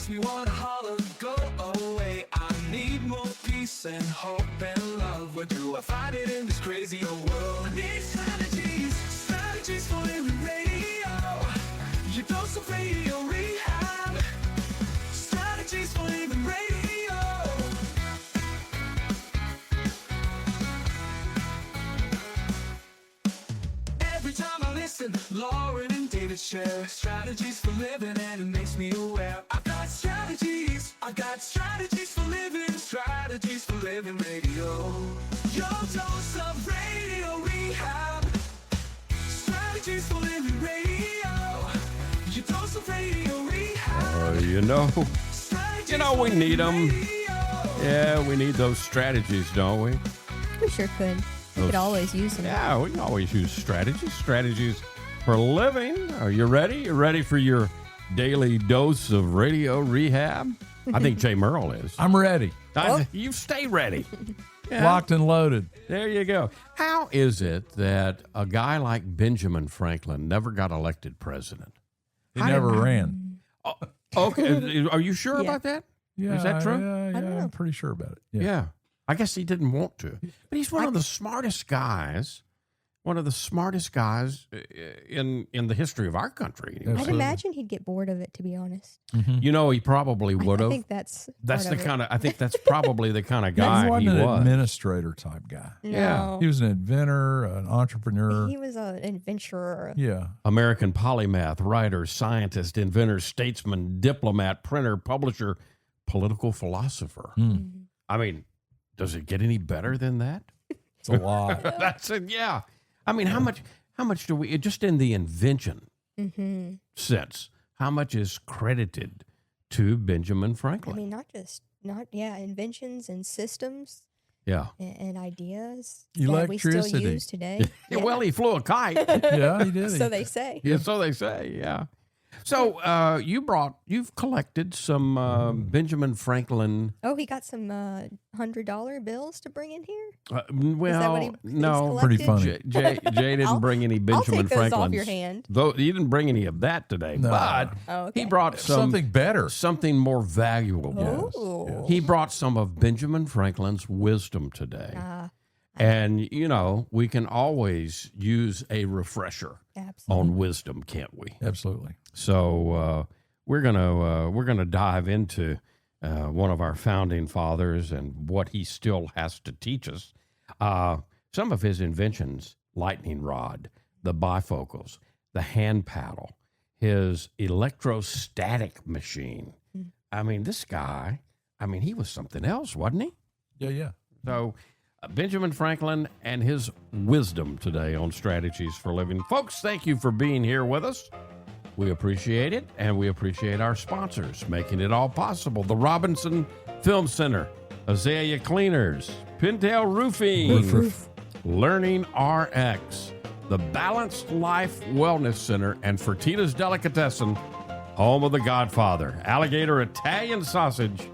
makes me want to holler, go away. I need more peace and hope and love. Where do I find it in this crazy old world? I need strategies, strategies for living radio. Your dose of radio rehab. Strategies for living radio. Every time I listen, Lauren and David share strategies for living, and it makes me aware. I've got strategies for living, strategies for living radio. Your dose of radio rehab. Strategies for living radio. Your dose of radio rehab. You know we need them. Yeah, we need those strategies, don't we? We sure could. We could always use them. Yeah, we can always use strategies for living. Are you ready? You ready for your daily dose of radio rehab? I think Jay Murrell is. I'm ready. You stay ready. Yeah. Locked and loaded. There you go. How is it that a guy like Benjamin Franklin never got elected president? He never ran. Okay. Are you sure about that? Yeah. Is that true? Yeah, I'm pretty sure about it. Yeah. I guess he didn't want to. But he's one of the smartest guys. One of the smartest guys in the history of our country. I'd imagine he'd get bored of it, to be honest. Mm-hmm. You know, he probably would have. I think that's the kind of. I think that's probably the kind of guy he wasn't an administrator type guy. No. Yeah, he was an inventor, an entrepreneur. He was an adventurer. Yeah, American polymath, writer, scientist, inventor, statesman, diplomat, printer, publisher, political philosopher. Mm-hmm. I mean, does it get any better than that? It's a lot. That's it. Yeah. I mean, how much do we, just in the invention sense, how much is credited to Benjamin Franklin? I mean, inventions and systems. Yeah. And ideas Electricity. that we still use today. Yeah. Well, he flew a kite. Yeah, he did. So they say. Yeah, so they say, yeah. So you've collected some Benjamin Franklin. Oh, he got some $100 bills to bring in here? No. Pretty funny. Jay didn't bring any Benjamin Franklin. I'll take those Franklins. off your hand. Though he didn't bring any of that today, No. but he brought something better. Something more valuable. Oh. He brought some of Benjamin Franklin's wisdom today. And, we can always use a refresher on wisdom, can't we? Absolutely. So we're gonna dive into one of our founding fathers and what he still has to teach us. Some of his inventions: lightning rod, the bifocals, the hand paddle, his electrostatic machine. I mean, this guy. I mean, he was something else, wasn't he? Yeah. So. Benjamin Franklin and his wisdom today on Strategies for Living. Folks, thank you for being here with us. We appreciate it, and we appreciate our sponsors making it all possible. The Robinson Film Center, Azalea Cleaners, Pintail Roofing, Learning RX, the Balanced Life Wellness Center, and Fertitta's Delicatessen, home of The Godfather, Alligator Italian Sausage,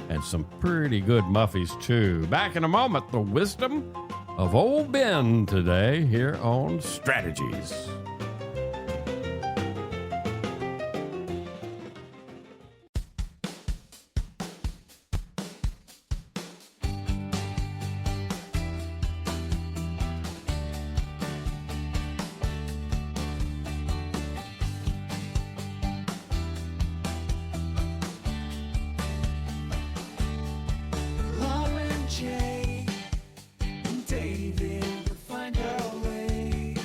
and some pretty good muffies, too. Back in a moment, the wisdom of old Ben today here on Strategies. Jay and David will find a way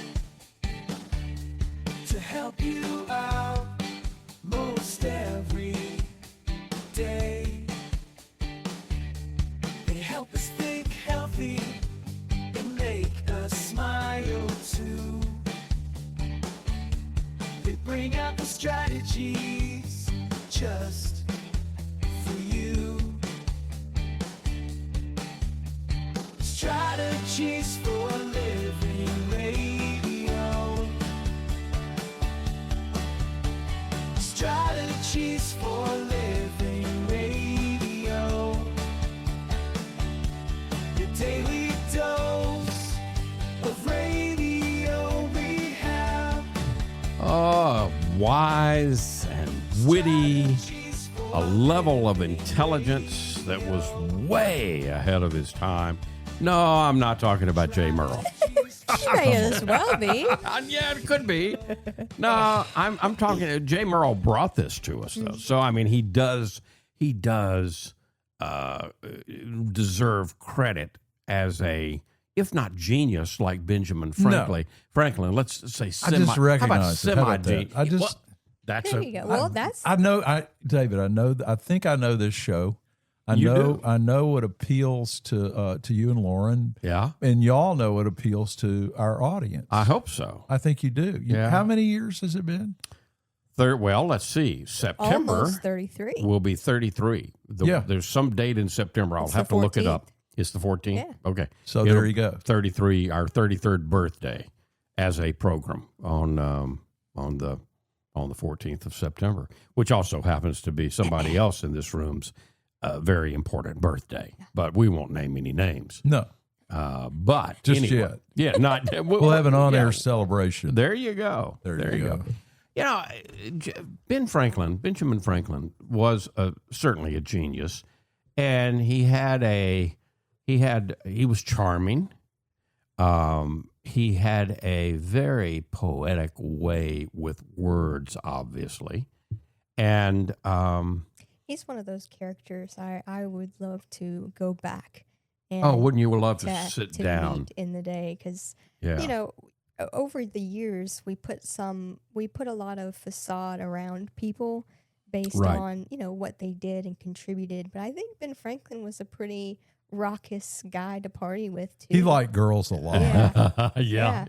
to help you out most every day. They help us think healthy and make us smile too. They bring out the strategies just for you. Strategies for living radio. Strategies for living radio. Your daily dose of radio rehab. Oh, wise and witty, a level of intelligence that was way ahead of his time. No, I'm not talking about Jay Murrell. He may as well be. Yeah, it could be. No, I'm talking. Jay Murrell brought this to us, though. So I mean, he does deserve credit as a, if not genius, like Benjamin Franklin. Franklin, let's say semi. I just recognize it. How Semi about that? genius. I just That's There you go. Well, that's David, I think I know this show. I know what appeals to you and Lauren. Yeah. And y'all know what appeals to our audience. I hope so. I think you do. Yeah. How many years has it been? Well, let's see. September almost 33. will be 33. Yeah. There's some date in September. I'll It's have the to look it 14th. up. It's the 14th? Yeah. Okay. So there you go. 33, our 33rd birthday as a program on the 14th of September, which also happens to be somebody else in this room's very important birthday. But we won't name any names. No. But Just anyway, yet. Yeah, not We'll have an on-air yeah. celebration. There you go. There you go. You know, Benjamin Franklin was certainly a genius, and he was charming. He had a very poetic way with words, obviously, and He's one of those characters I would love to go back. And oh, wouldn't you love to sit down meet in the day? Because Yeah. you know, over the years we put a lot of facade around people based Right. on what they did and contributed. But I think Ben Franklin was a pretty raucous guy to party with too. He liked girls a lot. yeah.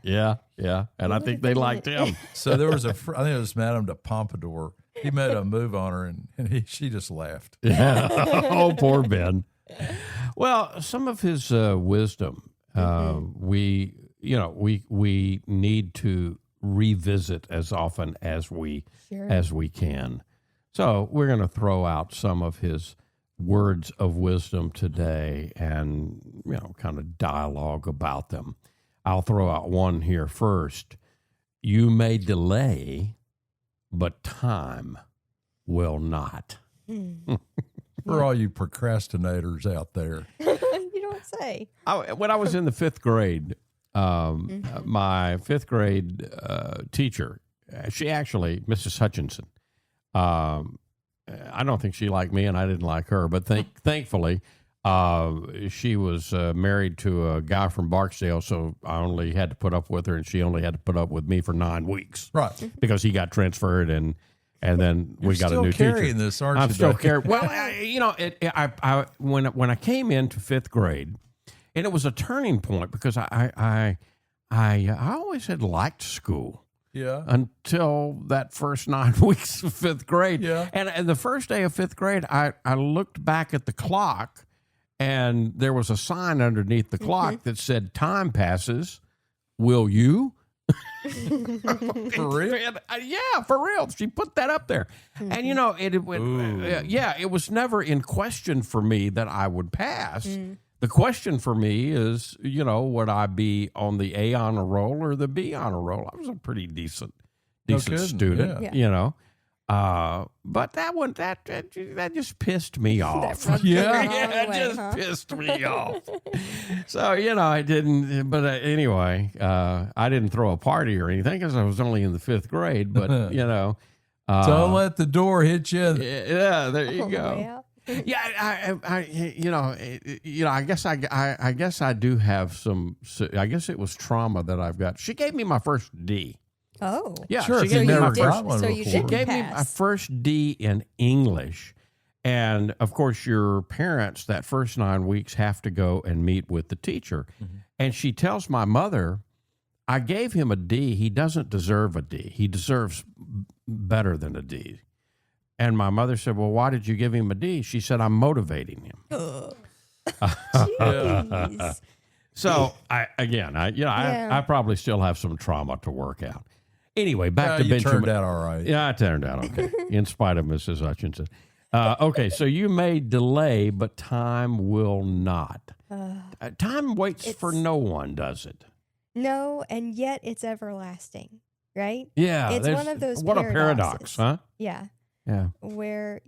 And I think they liked him. So there was I think it was Madame de Pompadour. He made a move on her, and she just laughed. Yeah. Oh, poor Ben. Well, some of his wisdom, we need to revisit as often as we can. So we're going to throw out some of his words of wisdom today, and kind of dialogue about them. I'll throw out one here first. You may delay, but time will not. For all you procrastinators out there. You don't say. When I was in the fifth grade, my fifth grade teacher, she actually, Mrs. Hutchinson, I don't think she liked me and I didn't like her, but thankfully, she was married to a guy from Barksdale, so I only had to put up with her, and she only had to put up with me for 9 weeks. Right. Because he got transferred, and then we got a still new carrying teacher. this, aren't I'm you, still Doug? carrying. Well, when I came into fifth grade, and it was a turning point because I always had liked school. Yeah. Until that first 9 weeks of fifth grade. Yeah. And the first day of fifth grade, I looked back at the clock, and there was a sign underneath the clock that said, "Time passes. Will you?" For real? Yeah, for real. She put that up there. And, it was never in question for me that I would pass. The question for me is, would I be on the A honor roll or the B honor roll? I was a pretty decent student, but that one, that just pissed me off. rubbed you the Yeah. wrong It way, just huh? pissed me off. So, I didn't, but anyway, I didn't throw a party or anything because I was only in the fifth grade, but, Don't let the door hit you. yeah, there you Oh, go. yeah. Yeah, I guess I do have some. I guess it was trauma that I've got. She gave me my first D. Oh. Yeah, Sure, she if gave you me never my got first. one so you before. She didn't gave me my pass. first D in English, and of course, your parents that first 9 weeks have to go and meet with the teacher, and she tells my mother, "I gave him a D. He doesn't deserve a D. He deserves better than a D." And my mother said, "Well, why did you give him a D?" She said, "I'm motivating him." Jeez. So I probably still have some trauma to work out. Anyway, back to You Benjamin. turned out all right. Yeah, I turned out okay, in spite of Mrs. Hutchinson. Okay, so you may delay, but time will not. Time waits for no one, does it? No, and yet it's everlasting, right? Yeah, It's there's- one of those What a paradox, paradoxes. huh? Yeah. Yeah. Where,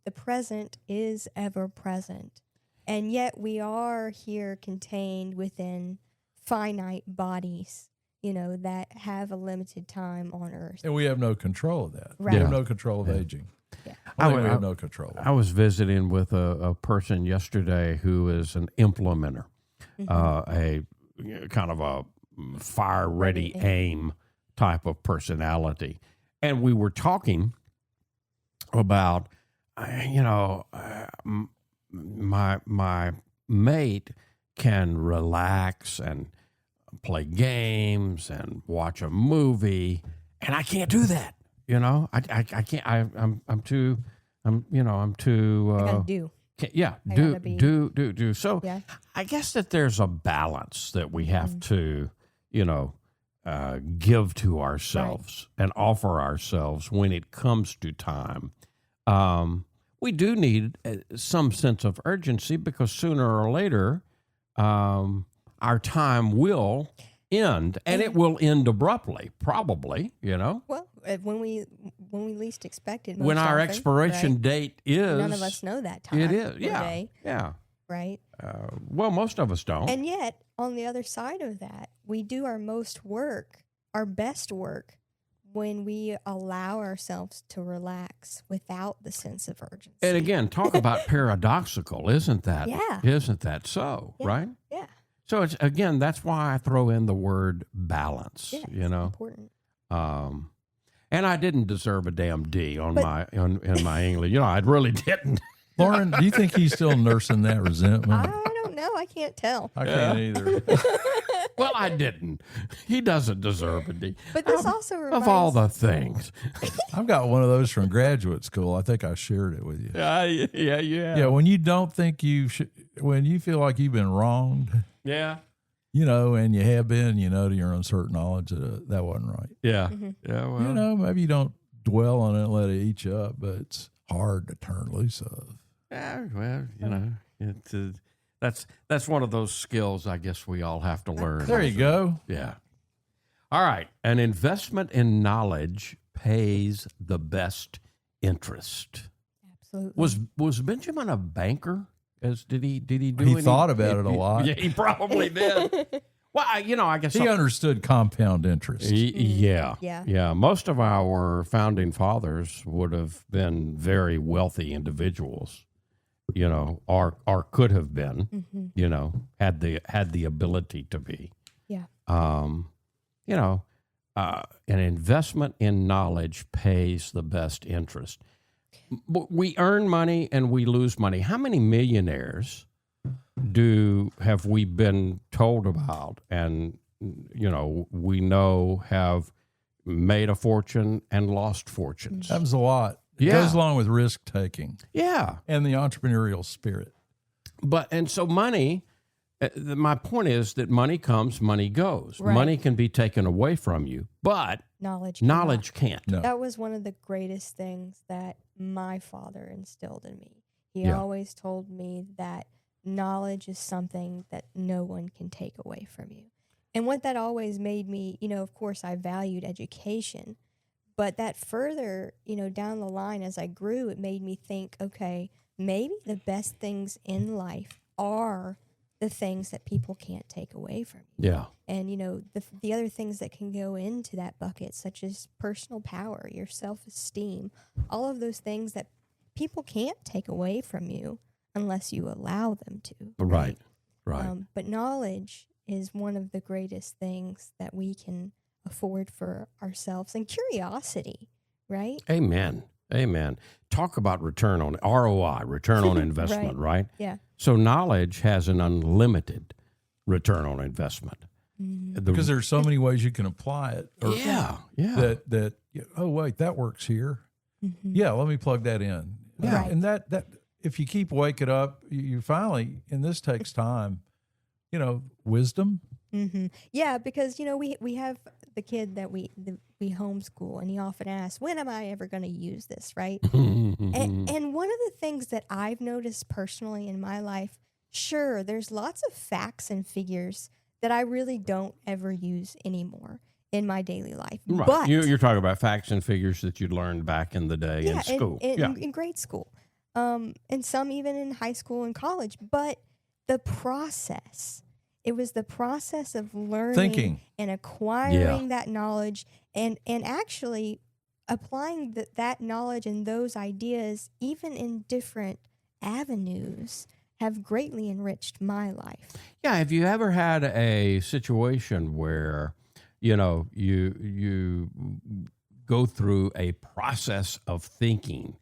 the present is ever present. And yet we are here contained within finite bodies, that have a limited time on Earth. And we have no control of that. Right. We have no control of aging. Yeah. We have no control. I was visiting with a person yesterday who is an implementer, a kind of a fire-ready aim type of personality. And we were talking about, my mate can relax and play games and watch a movie, and I can't do that. I can't. I'm too. I gotta do. Do. So Yeah. I guess that there's a balance that we have to, give to ourselves and offer ourselves when it comes to time. We do need some sense of urgency because sooner or later, our time will end, and it will end abruptly, probably. Well, when we least expect it. When our often, expiration right? date is, None of us know that time. It is, or yeah, day, yeah. right. Well, most of us don't. And yet, on the other side of that, we do our most work, our best work, when we allow ourselves to relax without the sense of urgency. And again, talk about paradoxical, isn't that? Yeah. Isn't that so? Yeah. Right. Yeah. So it's again, that's why I throw in the word balance. Yeah, it's important. And I didn't deserve a damn D on But- in my English. I really didn't. Lauren, do you think he's still nursing that resentment? I don't know. I can't tell. I can't either. Well, I didn't. He doesn't deserve a D. But this also reminds Of all the things. I've got one of those from graduate school. I think I shared it with you. Yeah. Yeah, when you don't think when you feel like you've been wronged, Yeah. and you have been, to your uncertain knowledge that wasn't right. Yeah. Mm-hmm. Yeah. Well, Maybe you don't dwell on it and let it eat you up, but it's hard to turn loose of. yeah, well, that's one of those skills I guess we all have to learn. There you go. Yeah. All right. An investment in knowledge pays the best interest. Absolutely. Was Benjamin a banker? Did he do He any- thought about it a lot. Yeah, he probably did. Well, I guess He understood compound interest. Yeah. Yeah. Most of our founding fathers would have been very wealthy individuals, or could have been, had the ability to be. Yeah. An investment in knowledge pays the best interest. We earn money and we lose money. How many millionaires have we been told about and we know have made a fortune and lost fortunes? Happens a lot. It Yeah. goes along with risk taking Yeah. and the entrepreneurial spirit. And so money, my point is that money comes, money goes. Right. Money can be taken away from you, but knowledge can't. No. That was one of the greatest things that my father instilled in me. He Yeah. always told me that knowledge is something that no one can take away from you. And what that always made me, of course, I valued education, but that further, down the line as I grew, it made me think, okay, maybe the best things in life are the things that people can't take away from you. Yeah. And, the other things that can go into that bucket, such as personal power, your self-esteem, all of those things that people can't take away from you unless you allow them to. Right. But knowledge is one of the greatest things that we can afford for ourselves, and curiosity, right? Amen. Talk about return on ROI, return on investment, right? Yeah. So knowledge has an unlimited return on investment. Because there's so many ways you can apply it. Yeah. That oh wait, that works here. Yeah, let me plug that in. Yeah. Right. And that if you keep waking up, you finally, and this takes time, wisdom. Yeah, because we have the kid that we homeschool, and he often asks, "When am I ever going to use this?" Right? and one of the things that I've noticed personally in my life, sure, there's lots of facts and figures that I really don't ever use anymore in my daily life. Right. But You're talking about facts and figures that you learned back in the day in school. in grade school. and some even in high school and college. But the process, it was the process of learning Thinking. and acquiring that knowledge and actually applying that knowledge and those ideas, even in different avenues, have greatly enriched my life. Yeah. Have you ever had a situation where, you go through a process of thinking,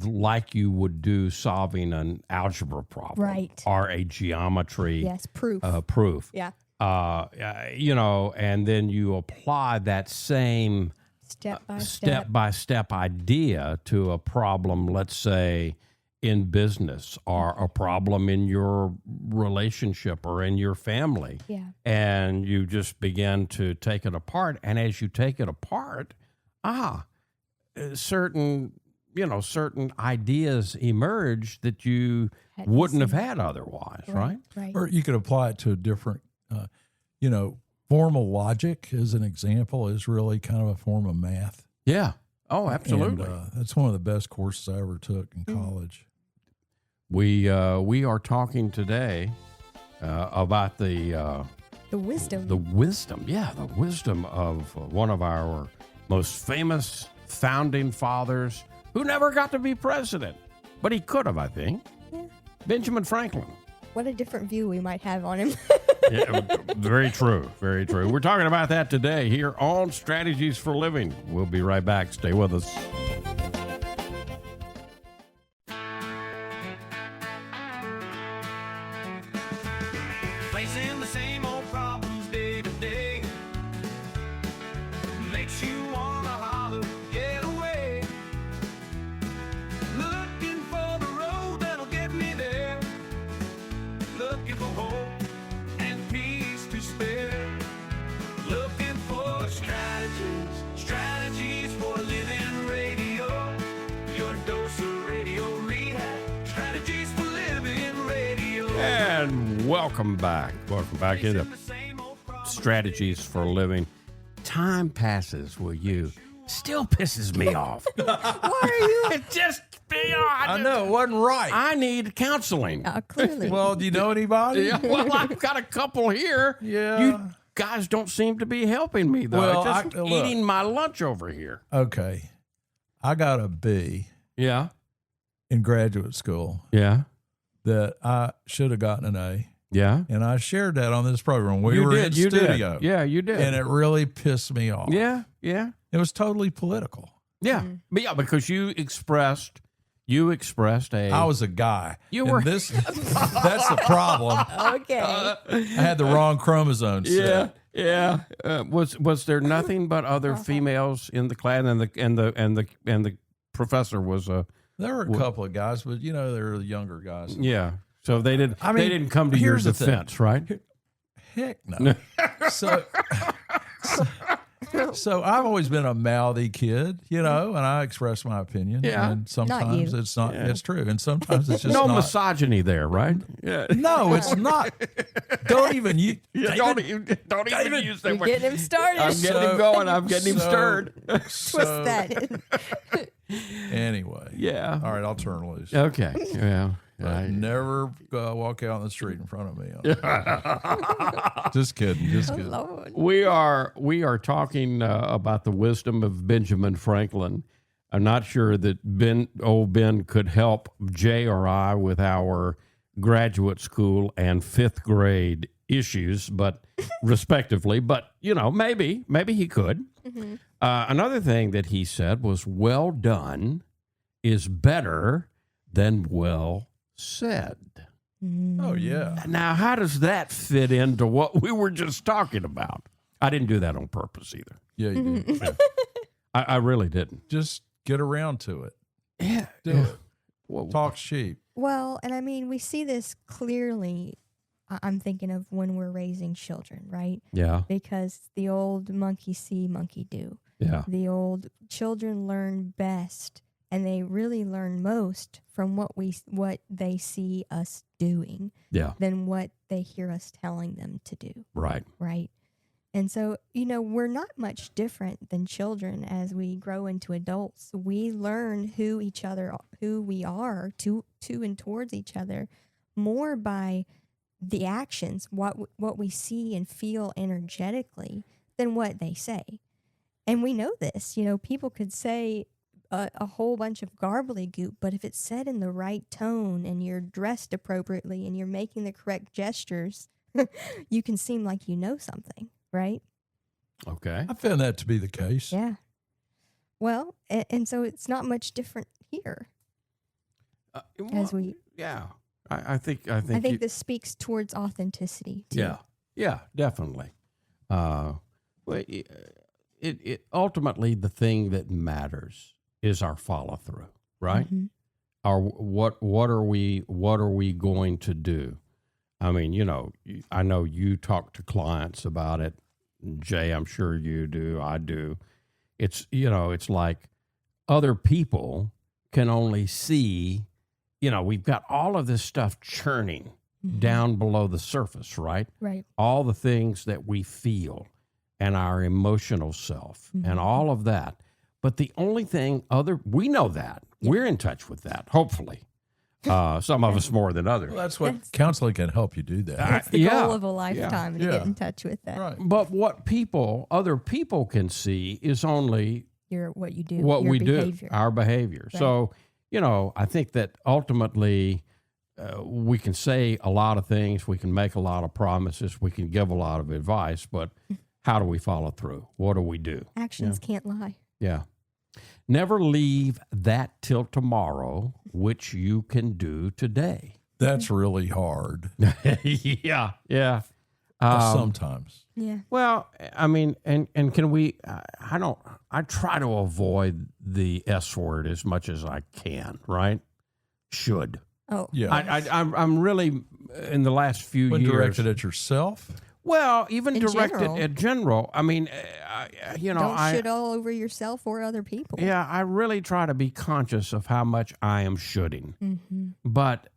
like you would do solving an algebra problem, Right. or a geometry Yes, proof. proof, Yeah. and then you apply that same Step by step-by-step idea to a problem, let's say in business, or a problem in your relationship or in your family. Yeah. And you just begin to take it apart. And as you take it apart, certain ideas emerge that you wouldn't have had otherwise, right? Right. Or you could apply it to a different, formal logic, as an example, is really kind of a form of math. Yeah. Oh, absolutely. And, that's one of the best courses I ever took in college. We are talking today about the wisdom. the wisdom of one of our most famous founding fathers, who never got to be president, but he could have, I think. Yeah. Benjamin Franklin. What a different view we might have on him. Yeah, very true. Very true. We're talking about that today here on Strategies for Living. We'll be right back. Stay with us. Facing the same old problems day to day makes you wanna holler, get away. Looking for the road that'll get me there. Looking for hope and peace to spare. Looking for strategies for living radio. Your dose of radio rehab. Strategies for living radio. And welcome back. Welcome back into Strategies for Living. Time passes with you. Still pisses me off. Why are you? It just, I know, it wasn't right. I need counseling. Clearly. Well, do you know anybody? Yeah, well, I've got a couple here. Yeah. You guys don't seem to be helping me, though. Well, Just look. eating my lunch over here. Okay. I got a B Yeah. in graduate school Yeah. that I should have gotten an A. Yeah. And I shared that on this program. We You were did. in You studio. did. Yeah, you did. And it really pissed me off. Yeah. Yeah. It was totally political. Yeah. But yeah, because you expressed a. I was a guy. You And were- this. That's the problem. Okay. I had the wrong chromosomes. Yeah. set. Yeah. Was there nothing but other females in the class, and the professor was a. There were a couple of guys, but they were the younger guys. Yeah. So they did. I mean, they didn't come to your here's the thing. defense, right? Heck no. So I've always been a mouthy kid, and I express my opinion. Yeah. And sometimes you. it's not. It's true, and sometimes it's just No not. misogyny there, right? Yeah. No, it's not. Don't even you. Yeah, don't even use that You're word. getting him started. I'm getting him going. I'm getting him stirred. Twist that in. Anyway. Yeah. All right, I'll turn loose. Okay. Yeah. But never walk out in the street in front of me. Just kidding. Just kidding. Lord. We are talking about the wisdom of Benjamin Franklin. I'm not sure that old Ben could help Jay or I with our graduate school and fifth grade issues, but respectively. But maybe he could. Mm-hmm. Another thing that he said was, "Well done is better than well said." Oh, yeah. Now, how does that fit into what we were just talking about? I didn't do that on purpose either. Yeah, you do. I really didn't. Just get around to it. Yeah. Do it. Well, Talk sheep. Well, and I mean, we see this clearly. I'm thinking of when we're raising children, right? yeah. Because the old monkey see, monkey do. Yeah. The old children learn best, and they really learn most from what they see us doing Yeah. than what they hear us telling them to do, Right. right? And so, we're not much different than children as we grow into adults. We learn who we are to and towards each other more by the actions, what we see and feel energetically than what they say. And we know this, people could say a whole bunch of gobbledygook, but if it's said in the right tone and you're dressed appropriately and you're making the correct gestures, you can seem like you know something, right? Okay. I found that to be the case. Yeah. Well, and so it's not much different here. Yeah. I think this speaks towards authenticity too. Yeah. Yeah, definitely. Well, it ultimately the thing that matters is our follow through, right? Mm-hmm. What are we going to do? I mean, I know you talk to clients about it. Jay, I'm sure you do. I do. It's like other people can only see, we've got all of this stuff churning down below the surface, right? Right. All the things that we feel and our emotional self and all of that. But the only thing we know that. Yeah. We're in touch with that, hopefully. Some of us more than others. Well, that's what counseling can help you do that. That's the goal of a lifetime to get in touch with that. Right. But what other people can see is only what you do, what we behavior. Do, our behavior. Right. So, I think that ultimately we can say a lot of things, we can make a lot of promises, we can give a lot of advice, but how do we follow through? What do we do? Actions can't lie. Yeah. Never leave that till tomorrow, which you can do today. That's really hard. Yeah. Sometimes. Yeah. Well, I mean, and can we, I try to avoid the S word as much as I can, right? Should. Oh. Yeah. I'm really, in the last few years. Directed at yourself? Well, even directed at general. I mean, don't shit all over yourself or other people. Yeah, I really try to be conscious of how much I am shoulding. Mm-hmm. But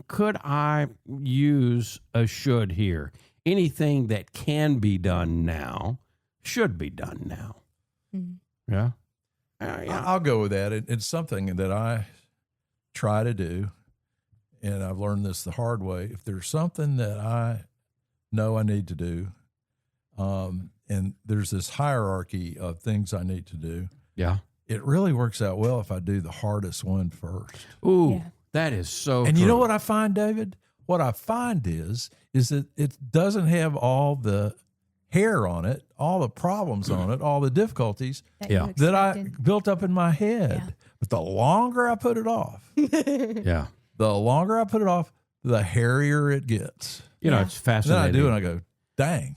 could I use a should here? Anything that can be done now should be done now. Mm-hmm. Yeah? Yeah. I'll go with that. It's something that I try to do, and I've learned this the hard way. If there's something that I know I need to do, and there's this hierarchy of things I need to do. Yeah. It really works out well if I do the hardest one first. Ooh, yeah. That is so And true. You know what I find, David? What I find is that it doesn't have all the hair on it, all the problems on it, all the difficulties that I built up in my head. Yeah. But the longer I put it off, the hairier it gets. It's fascinating. Then I do, and I go, dang.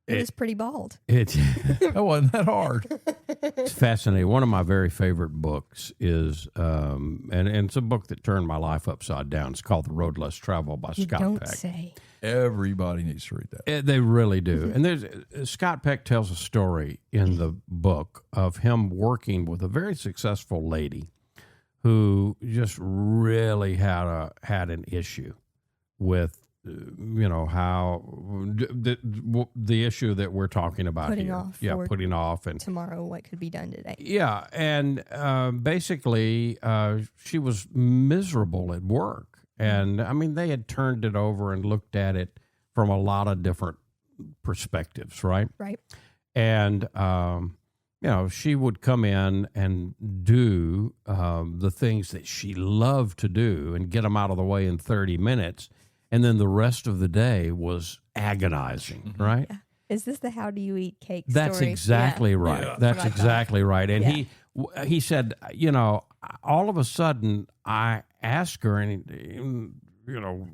It is pretty bald. That wasn't that hard. It's fascinating. One of my very favorite books is, and it's a book that turned my life upside down. It's called The Road Less Traveled by Scott Don't Peck. Say. Everybody needs to read that. They really do. And Scott Peck tells a story in the book of him working with a very successful lady who just really had an issue with how the issue that we're talking about putting off and tomorrow what could be done today. Yeah, and basically she was miserable at work, and I mean they had turned it over and looked at it from a lot of different perspectives, right? Right. And she would come in and do the things that she loved to do and get them out of the way in 30 minutes. And then the rest of the day was agonizing, right? Yeah. Is this the how do you eat cake That's story? exactly right. Yeah. That's exactly right. And he said, all of a sudden I asked her, and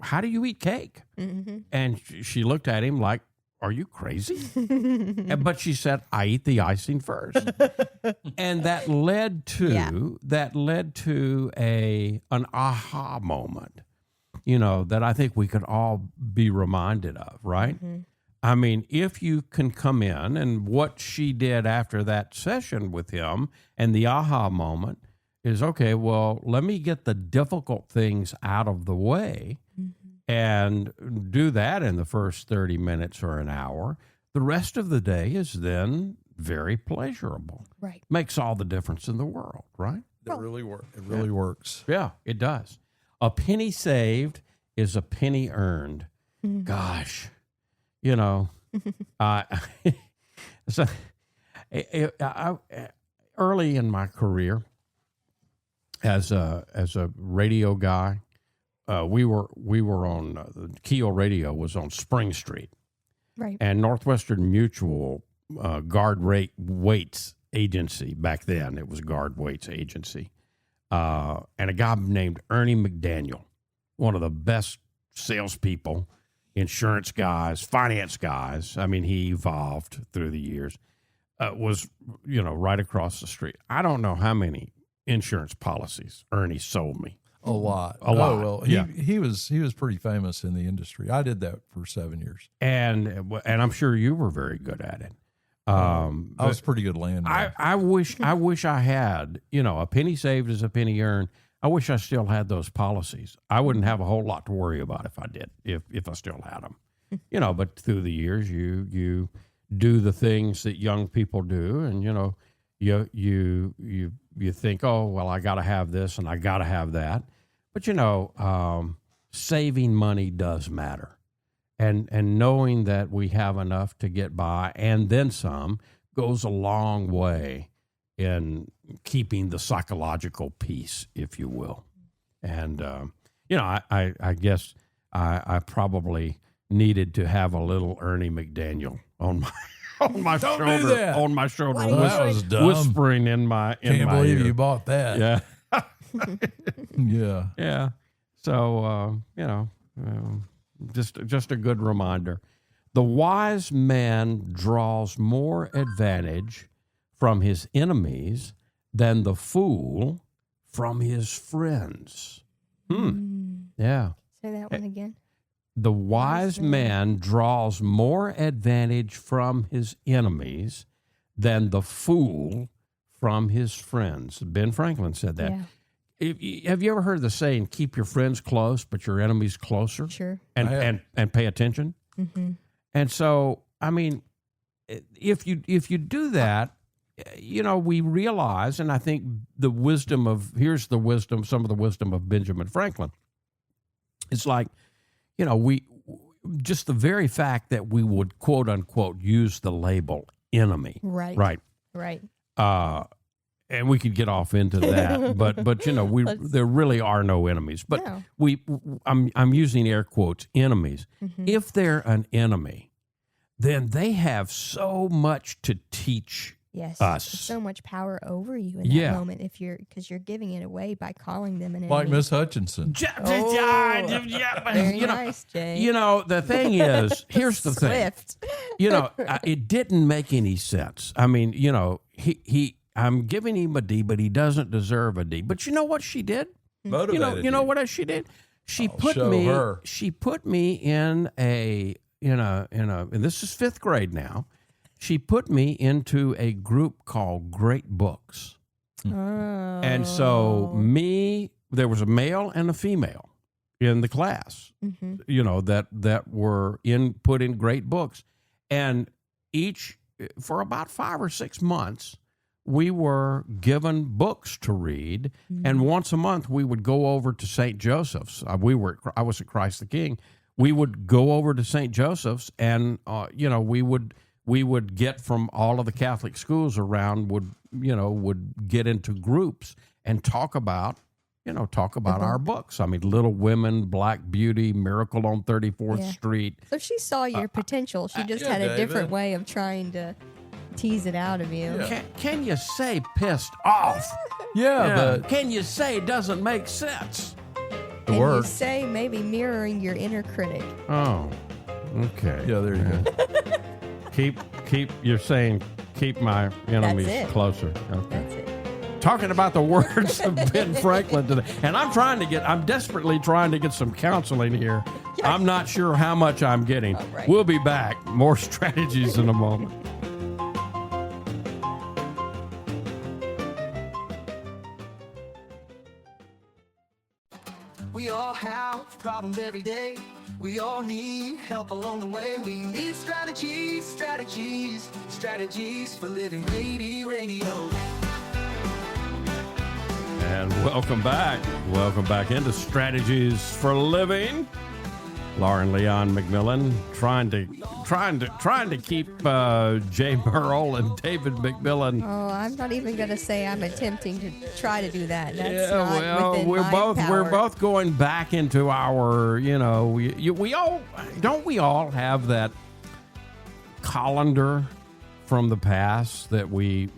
how do you eat cake? Mm-hmm. And she looked at him like, are you crazy? But she said, I eat the icing first. And that led to an aha moment. That I think we could all be reminded of, right? Mm-hmm. I mean, if you can come in, and what she did after that session with him and the aha moment is, okay, well, let me get the difficult things out of the way and do that in the first 30 minutes or an hour. the rest of the day is then very pleasurable. Right. Makes all the difference in the world, right? It really works. It really works. Yeah, it does. A penny saved is a penny earned. Gosh, you know, so early in my career as a radio guy, we were on Keel Radio was on Spring Street, Right. and Northwestern Mutual Guard Weights Agency back then. It was Guard Weights Agency, and a guy named Ernie McDaniel, one of the best salespeople, insurance guys, finance guys. I mean, he evolved through the years. Was right across the street. I don't know how many insurance policies Ernie sold me. A lot. A lot. Well, he was pretty famous in the industry. I did that for 7 years, and I'm sure you were very good at it. I was a pretty good landman. I wish I had, a penny saved is a penny earned. I wish I still had those policies. I wouldn't have a whole lot to worry about if I did, if I still had them. But through the years, you do the things that young people do, and you think, oh well, I got to have this and I got to have that. But saving money does matter, and knowing that we have enough to get by and then some goes a long way in keeping the psychological peace, if you will. And I guess I probably needed to have a little Ernie McDaniel on my Don't shoulder, do that. on my shoulder, That was dumb. whispering in my Can't believe ear. you bought that. Yeah, Yeah. yeah. So just a good reminder. The wise man draws more advantage from his enemies than the fool from his friends. Yeah. Say that one again. The wise man draws more advantage from his enemies than the fool from his friends. Ben Franklin said that. Yeah. Have you ever heard the saying, keep your friends close, but your enemies closer? Sure. And pay attention? Mm-hmm. And so, I mean, if you do that, we realize, and I think some of the wisdom of Benjamin Franklin. It's like, we just the very fact that we would quote unquote use the label enemy. Right. And we could get off into that, but there really are no enemies. But No. I'm using air quotes, enemies. Mm-hmm. If they're an enemy, then they have so much to teach Yes. us. There's so much power over you in that moment because you're giving it away by calling them an enemy. Like Miss Hutchinson. Very nice, Jay. The thing is, here's the thing. Swift. It didn't make any sense. I mean, I'm giving him a D, but he doesn't deserve a D. But you know what she did? Motivated You know what else she did? She put me in a and this is 5th grade now. She put me into a group called Great Books. Oh. And so there was a male and a female in the class, that were put in Great Books. And for about 5 or 6 months, we were given books to read. And once a month, we would go over to St. Joseph's. I was at Christ the King. We would go over to St. Joseph's and, we would get from all of the Catholic schools around would get into groups and talk about our books. I mean, Little Women, Black Beauty, Miracle on 34th Street. So she saw your potential. She just had a different way of trying to tease it out of you. Yeah. Can you say pissed off? But can you say it doesn't make sense? And you say maybe mirroring your inner critic. Oh, okay. Yeah, there you go. You're saying keep my enemies closer. Okay. That's it. Talking about the words of Ben Franklin today. And I'm desperately trying to get some counseling here. Yes. I'm not sure how much I'm getting. Right. We'll be back. More strategies in a moment. We all have problems every day. We all need help along the way. We need strategies, strategies, strategies for living. Radio. And welcome back. Welcome back into Strategies for Living. Lauren Leon McMillian trying to keep Jay Murrell and David McMillian. Oh, I'm not even going to say I'm attempting to try to do that. That's Yeah, not well, within we're my both power. going back into our, we all have that colander from the past that we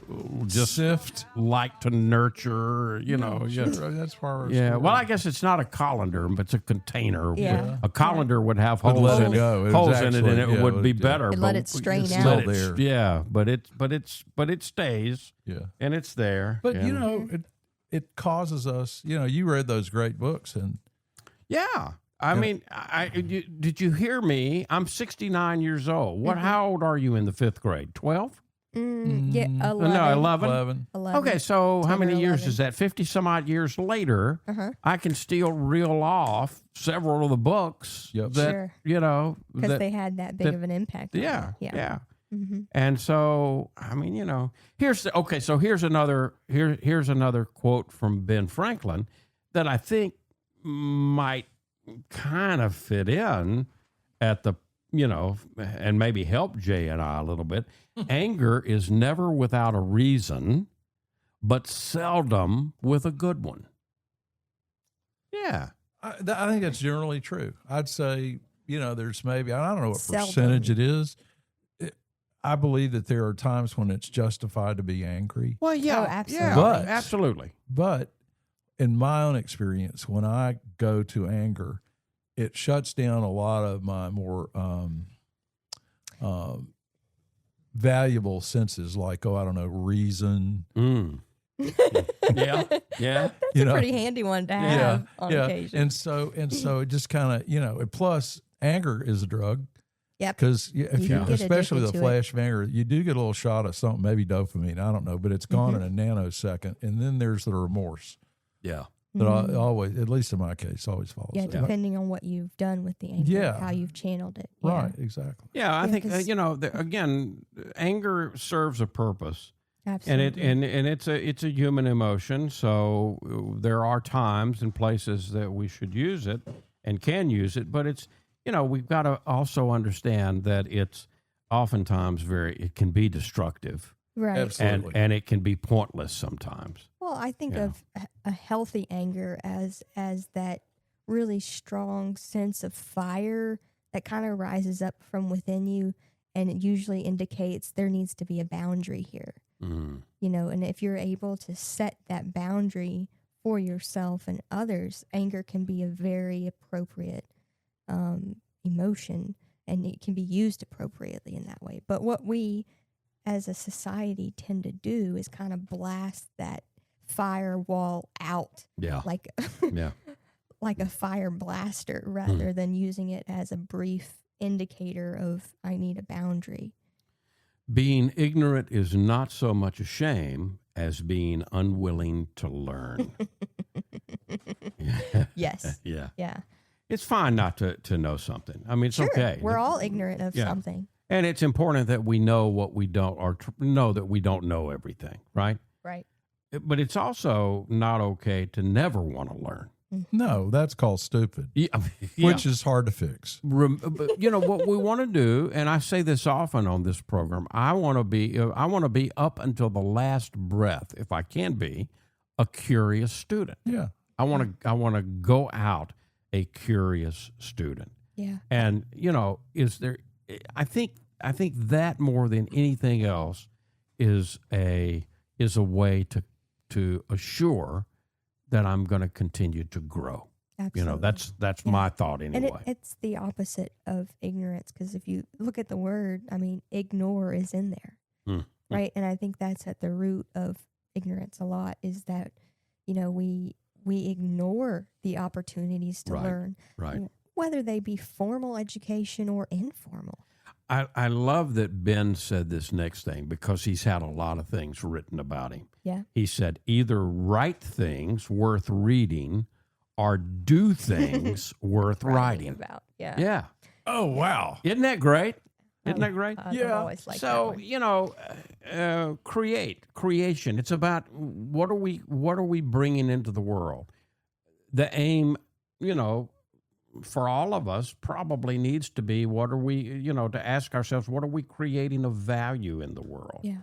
just Sift. like to nurture, Sure, that's part of Yeah, well, I guess it's not a colander, but it's a container. Yeah. A colander would have Would holes let in it go. it, It was holes in it, and actually- it yeah, would be yeah. better. And let but it strain it's out. still let it- there. Yeah, but it stays. Yeah. And it's there. But and, it causes us. You read those great books, and yeah. I mean, did you hear me? I'm 69 years old. How old are you in the 5th grade? 12? Yeah, 11. No, 11. 11. 11. Okay, so how 10 or many years 11. is that? 50 some odd years later, Uh-huh. I can still reel off several of the books Yep. that, Sure. that Because they had that big of an impact. on yeah, you. yeah. Mm-hmm. And so, I mean, here's another quote from Ben Franklin that I think might kind of fit in at the, and maybe help Jay and I a little bit. Anger is never without a reason, but seldom with a good one. Yeah. I think that's generally true. I'd say, there's maybe, I don't know what Seldom. percentage it is. I believe that there are times when it's justified to be angry. Well, yeah. Oh, absolutely. Yeah, But- absolutely. But in my own experience, when I go to anger, it shuts down a lot of my more valuable senses, like, reason. Mm. Yeah. Yeah. That's a pretty handy one to have on occasion. And so it just kind of, plus anger is a drug. Yep. Because You if you, can get especially the addicted to it. flash of anger, you do get a little shot of something, maybe dopamine, I don't know, but it's gone in a nanosecond. And then there's the remorse Yeah. that I always, at least in my case, always follows. Yeah, it. depending on what you've done with the anger, Yeah. how you've channeled it. Yeah. Right, exactly. Yeah, I Yeah, think 'cause- again, anger serves a purpose, Absolutely. and it's a human emotion. So there are times and places that we should use it and can use it, but it's we've got to also understand that it's oftentimes it can be destructive, right. Absolutely. and it can be pointless sometimes. Well, I think Yeah. of a healthy anger as that really strong sense of fire that kind of rises up from within you, and it usually indicates there needs to be a boundary here. Mm. And if you're able to set that boundary for yourself and others, anger can be a very appropriate emotion, and it can be used appropriately in that way. But what we as a society tend to do is kind of blast that firewall out Yeah. like Yeah. like a fire blaster rather than using it as a brief indicator of I need a boundary. Being ignorant is not so much a shame as being unwilling to learn. Yes. Yeah. Yeah. It's fine not to know something. I mean, it's Sure. okay. We're all ignorant of Yeah. something. And it's important that we know what we don't, or know that we don't know everything, right? Right. But it's also not okay to never want to learn. No, that's called stupid, Yeah. which is hard to fix. But, what we want to do, and I say this often on this program, I want to be up until the last breath, if I can be, a curious student. Yeah. I want to go out a curious student. Yeah. And is there? I think that more than anything else is a way to assure that I'm going to continue to grow. Absolutely. That's Yeah. my thought And anyway. it's the opposite of ignorance, because if you look at the word, I mean, ignore is in there, Mm. right? And I think that's at the root of ignorance a lot, is that, we ignore the opportunities to Right. learn, Right. whether they be formal education or informal. I love that Ben said this next thing, because he's had a lot of things written about him. Yeah. He said, either write things worth reading or do things worth writing about. Yeah. Yeah. Oh, wow. Isn't that great? Isn't that great? I've always liked that So one. creation. It's about what are we bringing into the world. The aim, for all of us, probably needs to be what are we, to ask ourselves, what are we creating of value in the world? Yeah.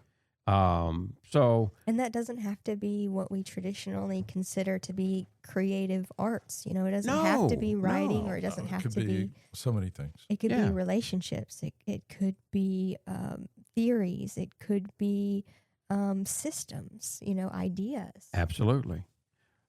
And that doesn't have to be what we traditionally consider to be creative arts. It doesn't have to be writing, or it doesn't have to be so many things. It could be relationships. It could be theories. It could be systems. Ideas. Absolutely.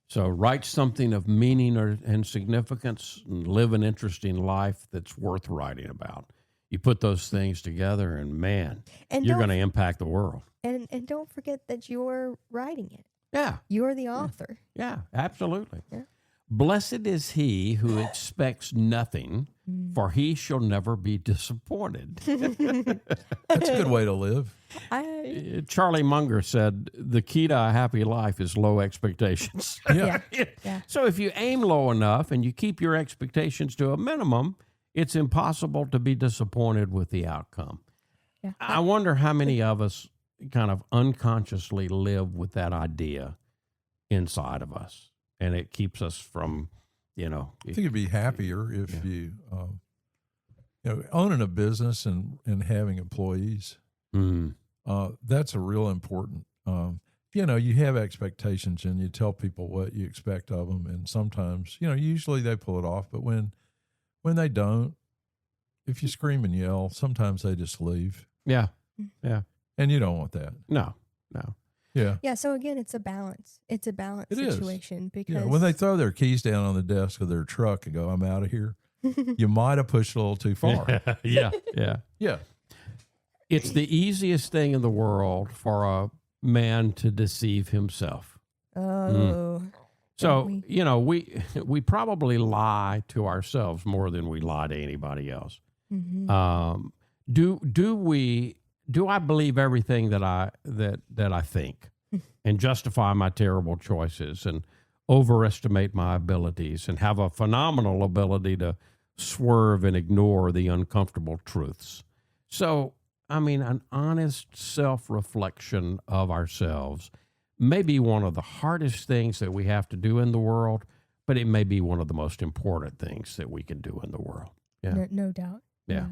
So write something of meaning and significance, and live an interesting life that's worth writing about. You put those things together, and man, you're going to impact the world. And don't forget that you're writing it. Yeah. You're the author. Yeah, absolutely. Yeah. Blessed is he who expects nothing, for he shall never be disappointed. That's a good way to live. Charlie Munger said, the key to a happy life is low expectations. Yeah. So if you aim low enough and you keep your expectations to a minimum, it's impossible to be disappointed with the outcome. Yeah. I wonder how many of us kind of unconsciously live with that idea inside of us, and it keeps us from, I think you'd be happier if you, owning a business and having employees. That's a real important. You have expectations, and you tell people what you expect of them, and sometimes, usually they pull it off, but when they don't, if you scream and yell, sometimes they just leave. Yeah. And you don't want that. No. Yeah. Yeah. So again, it's a balance. It's a balance situation because when they throw their keys down on the desk of their truck and go, "I'm out of here," you might have pushed a little too far. Yeah. It's the easiest thing in the world for a man to deceive himself. Oh. So, we probably lie to ourselves more than we lie to anybody else. Mm-hmm. Do I believe everything that I think and justify my terrible choices and overestimate my abilities and have a phenomenal ability to swerve and ignore the uncomfortable truths? So, an honest self-reflection of ourselves may be one of the hardest things that we have to do in the world, but it may be one of the most important things that we can do in the world. Yeah. No doubt. Yeah.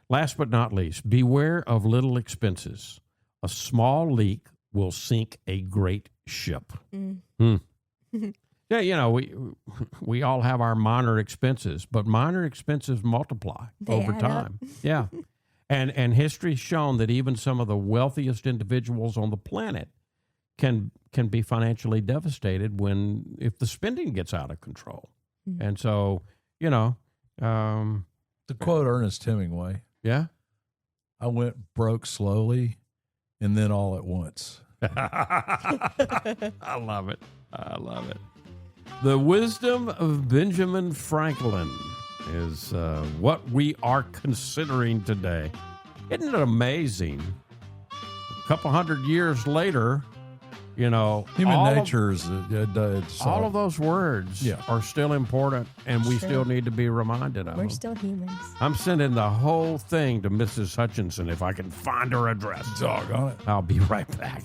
Last but not least, beware of little expenses. A small leak will sink a great ship. Yeah, we all have our minor expenses, but minor expenses multiply over time. Yeah. And history's shown that even some of the wealthiest individuals on the planet can be financially devastated if the spending gets out of control. And so, to quote Ernest Hemingway, yeah, I went broke slowly and then all at once. I love it. The wisdom of Benjamin Franklin is what we are considering today. Isn't it amazing? A couple hundred years later, human nature is all of those words are still important, and we still need to be reminded of them. We're still humans. I'm sending the whole thing to Mrs. Hutchinson if I can find her address. Doggone it. I'll be right back.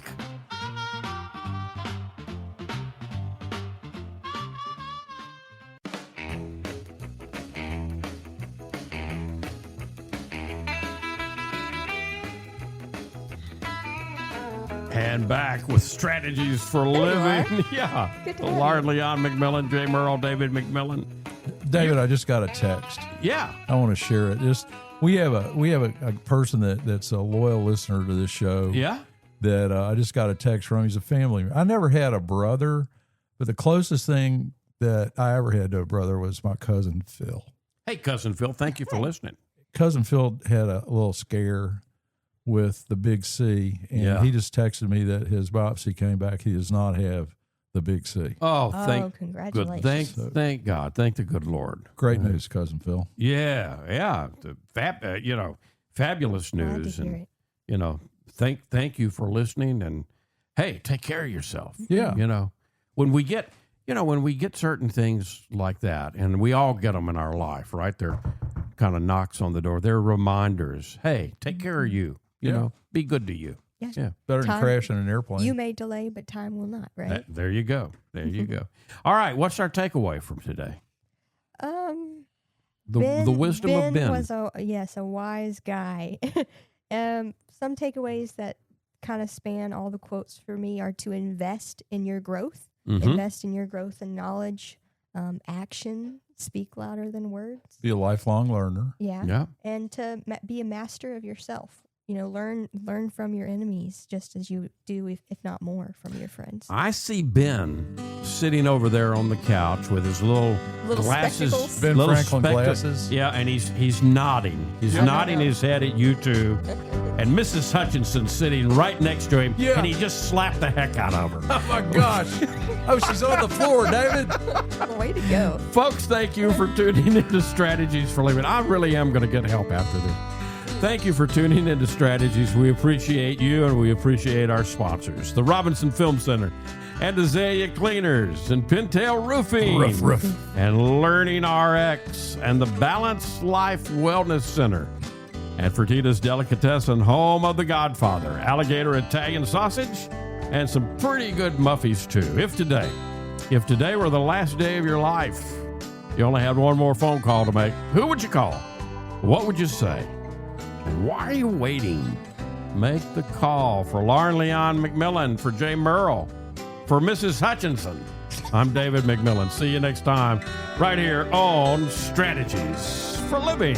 And back with Strategies for Living. Yeah. Leon McMillian, Jay Murrell, David McMillian. David, I just got a text. Yeah. I want to share it. We have a person that's a loyal listener to this show. Yeah. That I just got a text from. He's a family. I never had a brother, but the closest thing that I ever had to a brother was my cousin Phil. Hey, cousin Phil, thank you for listening. Cousin Phil had a little scare with the big C, and he just texted me that his biopsy came back. He does not have the big C. Congratulations. Thank God. Thank the good Lord. Great news, cousin Phil. Yeah. Fabulous news. And, thank you for listening, and hey, take care of yourself. Yeah. When we get, you know, when we get certain things like that, and we all get them in our life, right? They're kind of knocks on the door. They're reminders. Hey, take care of you. You know, be good to you. Yeah. Better than Time- crashing an airplane. You may delay, but time will not, right? There you go. There you go. All right. What's our takeaway from today? The wisdom of Ben was a wise guy. Some takeaways that kind of span all the quotes for me are to invest in your growth, invest in your growth and knowledge, action, speak louder than words. Be a lifelong learner. Yeah. And to be a master of yourself. You know, learn from your enemies just as you do, if not more, from your friends. I see Ben sitting over there on the couch with his little glasses, spectacles. Ben little Franklin glasses. Yeah, and he's nodding. He's nodding his head at you two. And Mrs. Hutchinson sitting right next to him, and he just slapped the heck out of her. Oh, my gosh. Oh, she's on the floor, David. Way to go. Folks, thank you for tuning into Strategies for Living. I really am going to get help after this. Thank you for tuning into Strategies. We appreciate you, and we appreciate our sponsors, the Robinson Film Center, and Azalea Cleaners, and Pintail Roofing, and Learning RX, and the Balanced Life Wellness Center, and Fertitta's Delicatessen, home of the Godfather, alligator Italian sausage, and some pretty good muffies, too. If today were the last day of your life, you only had one more phone call to make, who would you call? What would you say? And why are you waiting? Make the call. For Leon McMillian, for Jay Murrell, for Mrs. Hutchinson, I'm David McMillian. See you next time right here on Strategies for Living.